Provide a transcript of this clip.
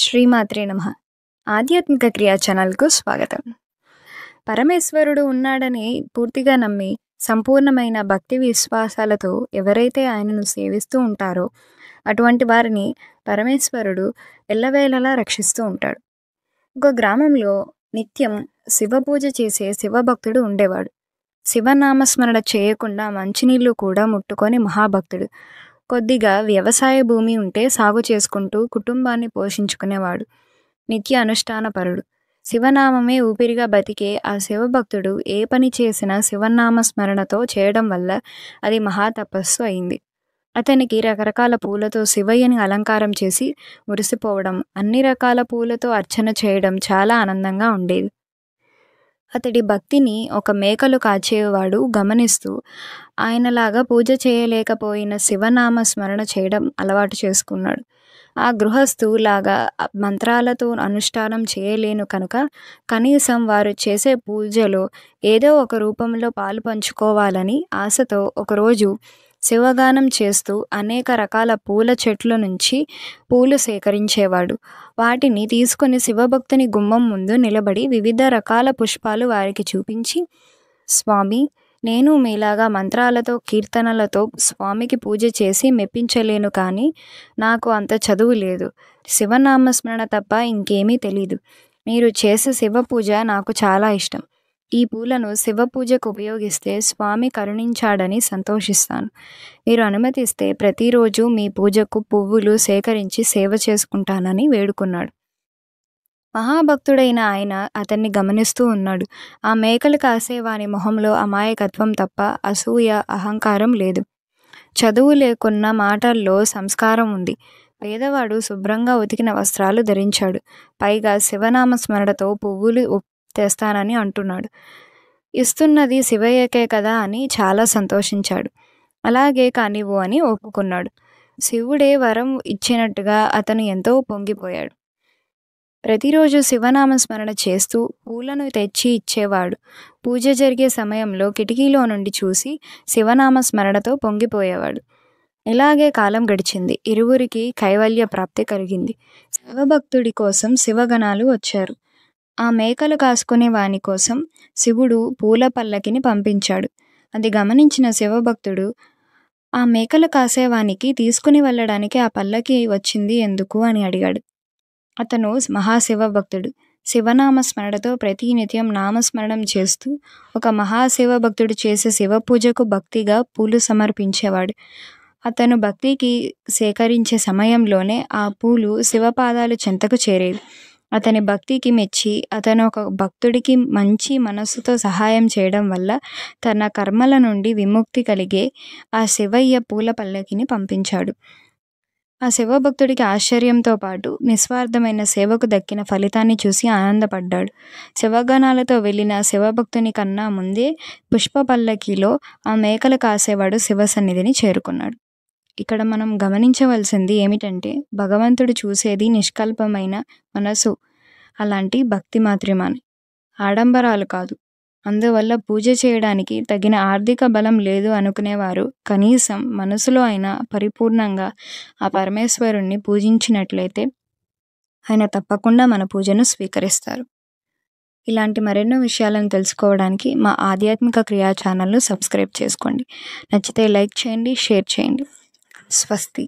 శ్రీమాత్రే నమః. ఆధ్యాత్మిక క్రియా ఛానల్‌కు స్వాగతం. పరమేశ్వరుడు ఉన్నాడని పూర్తిగా నమ్మి, సంపూర్ణమైన భక్తి విశ్వాసాలతో ఎవరైతే ఆయనను సేవిస్తూ ఉంటారో, అటువంటి వారిని పరమేశ్వరుడు ఎల్లవేళలా రక్షిస్తూ ఉంటాడు. ఒక గ్రామంలో నిత్యం శివపూజ చేసే శివభక్తుడు ఉండేవాడు. శివనామస్మరణ చేయకుండా మంచినీళ్ళు కూడా ముట్టుకొని మహాభక్తుడు. కొద్దిగా వ్యవసాయ భూమి ఉంటే సాగు చేసుకుంటూ కుటుంబాన్ని పోషించుకునేవాడు. నిత్య అనుష్ఠానపరుడు. శివనామమే ఊపిరిగా బతికే ఆ శివభక్తుడు ఏ పని చేసినా శివనామ స్మరణతో చేయడం వల్ల అది మహాతపస్సు అయింది. అతనికి రకరకాల పూలతో శివయ్యని అలంకారం చేసి మురిసిపోవడం, అన్ని రకాల పూలతో అర్చన చేయడం చాలా ఆనందంగా ఉండేది. అతడి భక్తిని ఒక మేకలు కాచేవాడు గమనిస్తూ ఆయనలాగా పూజ చేయలేకపోయిన శివనామ స్మరణ చేయడం అలవాటు చేసుకున్నాడు. ఆ గృహస్థు లాగా మంత్రాలతో అనుష్ఠానం చేయలేను కనుక కనీసం వారు చేసే పూజలో ఏదో ఒక రూపంలో పాలు పంచుకోవాలని ఆశతో ఒకరోజు శివగానం చేస్తూ అనేక రకాల పూల చెట్ల నుంచి పూలు సేకరించేవాడు. వాటిని తీసుకొని శివభక్తుని గుమ్మం ముందు నిలబడి వివిధ రకాల పుష్పాలు వారికి చూపించి, స్వామి, నేను మీలాగా మంత్రాలతో కీర్తనలతో స్వామికి పూజ చేసి మెప్పించలేను, కానీ నాకు అంత చదువు లేదు. శివనామస్మరణ తప్ప ఇంకేమీ తెలీదు. మీరు చేసే శివ పూజ నాకు చాలా ఇష్టం. ఈ పూలను శివ పూజకు ఉపయోగిస్తే స్వామి కరుణించాడని సంతోషిస్తాను. మీరు అనుమతిస్తే ప్రతిరోజు మీ పూజకు పువ్వులు సేకరించి సేవ చేసుకుంటానని వేడుకున్నాడు. మహాభక్తుడైన ఆయన అతన్ని గమనిస్తూ ఉన్నాడు. ఆ మేకలు కాసేవాని మొహంలో అమాయకత్వం తప్ప అసూయ, అహంకారం లేదు. చదువు లేకున్న మాటల్లో సంస్కారం ఉంది. పేదవాడు శుభ్రంగా ఉతికిన వస్త్రాలు ధరించాడు. పైగా శివనామ స్మరణతో పువ్వులు తెస్తానని అంటున్నాడు. ఇస్తున్నది శివయ్యకే కదా అని చాలా సంతోషించాడు. అలాగే కానివ్వు అని ఒప్పుకున్నాడు. శివుడే వరం ఇచ్చినట్టుగా అతను ఎంతో పొంగిపోయాడు. ప్రతిరోజు శివనామ స్మరణ చేస్తూ పూలను తెచ్చి ఇచ్చేవాడు. పూజ జరిగే సమయంలో కిటికీలో నుండి చూసి శివనామ స్మరణతో పొంగిపోయేవాడు. ఇలాగే కాలం గడిచింది. ఇరువురికి కైవల్య ప్రాప్తి కలిగింది. శివభక్తుడి కోసం శివగణాలు వచ్చారు. ఆ మేకలు కాసుకునే వాని కోసం శివుడు పూల పల్లకిని పంపించాడు. అది గమనించిన శివభక్తుడు, ఆ మేకలు కాసేవానికి తీసుకుని వెళ్ళడానికి ఆ పల్లకి వచ్చింది ఎందుకు అని అడిగాడు. అతను మహాశివభక్తుడు. శివనామ స్మరణతో ప్రతినిత్యం నామస్మరణం చేస్తూ ఒక మహాశివభక్తుడు చేసే శివ పూజకు భక్తిగా పూలు సమర్పించేవాడు. అతను భక్తికి సేకరించే సమయంలోనే ఆ పూలు శివపాదాలు చెంతకు చేరేవి. అతని భక్తికి మెచ్చి అతను ఒక భక్తుడికి మంచి మనస్సుతో సహాయం చేయడం వల్ల తన కర్మల నుండి విముక్తి కలిగే ఆ శివయ్య పూల పల్లకిని పంపించాడు. ఆ శివభక్తుడికి ఆశ్చర్యంతో పాటు నిస్వార్థమైన సేవకు దక్కిన ఫలితాన్ని చూసి ఆనందపడ్డాడు. శివగణాలతో వెళ్ళిన శివభక్తుని కన్నా ముందే పుష్ప పల్లకిలో ఆ మేకలు కాసేవాడు శివ సన్నిధిని చేరుకున్నాడు. ఇక్కడ మనం గమనించవలసింది ఏమిటంటే, భగవంతుడు చూసేది నిష్కల్పమైన మనసు, అలాంటి భక్తి మాత్రమే, ఆడంబరాలు కాదు. అందువల్ల పూజ చేయడానికి తగిన ఆర్థిక బలం లేదు అనుకునేవారు కనీసం మనసులో అయినా పరిపూర్ణంగా ఆ పరమేశ్వరుణ్ణి పూజించినట్లయితే ఆయన తప్పకుండా మన పూజను స్వీకరిస్తారు. ఇలాంటి మరెన్నో విషయాలను తెలుసుకోవడానికి మా ఆధ్యాత్మిక క్రియా ఛానల్ను సబ్స్క్రైబ్ చేసుకోండి. నచ్చితే లైక్ చేయండి, షేర్ చేయండి. స్వస్తి.